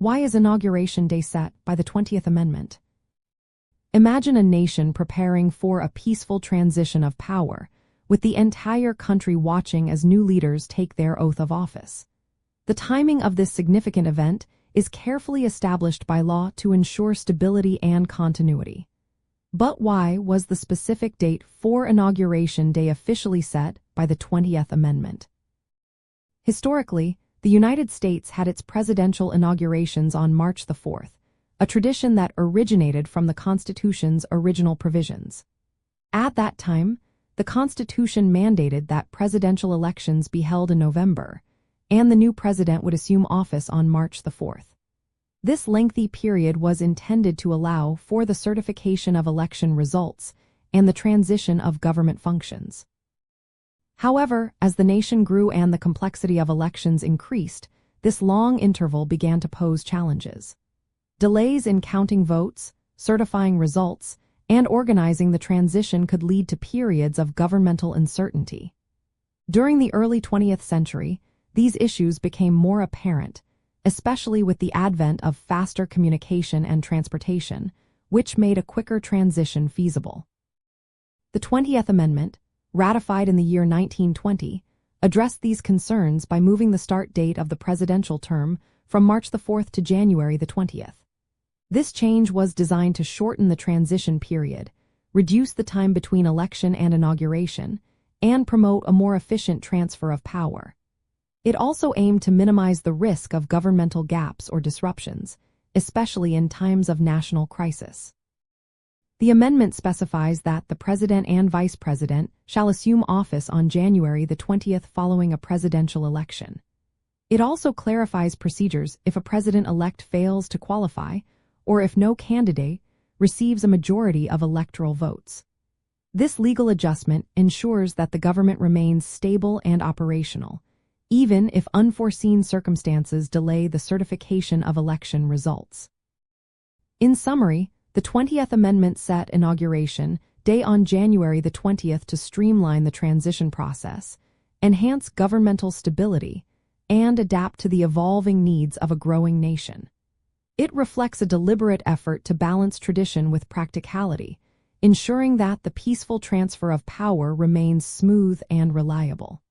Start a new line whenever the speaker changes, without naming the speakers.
Why is Inauguration Day set by the 20th Amendment? Imagine a nation preparing for a peaceful transition of power, with the entire country watching as new leaders take their oath of office. The timing of this significant event is carefully established by law to ensure stability and continuity. But why was the specific date for Inauguration Day officially set by the 20th Amendment? Historically, the United States had its presidential inaugurations on March the 4th, a tradition that originated from the Constitution's original provisions. At that time, the Constitution mandated that presidential elections be held in November, and the new president would assume office on March the 4th. This lengthy period was intended to allow for the certification of election results and the transition of government functions. However, as the nation grew and the complexity of elections increased, this long interval began to pose challenges. Delays in counting votes, certifying results, and organizing the transition could lead to periods of governmental uncertainty. During the early 20th century, these issues became more apparent, especially with the advent of faster communication and transportation, which made a quicker transition feasible. The 20th Amendment, ratified in the year 1920, addressed these concerns by moving the start date of the presidential term from March the 4th to January the 20th. This change was designed to shorten the transition period, reduce the time between election and inauguration, and promote a more efficient transfer of power. It also aimed to minimize the risk of governmental gaps or disruptions, especially in times of national crisis. The amendment specifies that the president and vice president shall assume office on January the 20th following a presidential election. It also clarifies procedures if a president-elect fails to qualify or if no candidate receives a majority of electoral votes. This legal adjustment ensures that the government remains stable and operational, even if unforeseen circumstances delay the certification of election results. In summary, the 20th Amendment set Inauguration Day on January the 20th to streamline the transition process, enhance governmental stability, and adapt to the evolving needs of a growing nation. It reflects a deliberate effort to balance tradition with practicality, ensuring that the peaceful transfer of power remains smooth and reliable.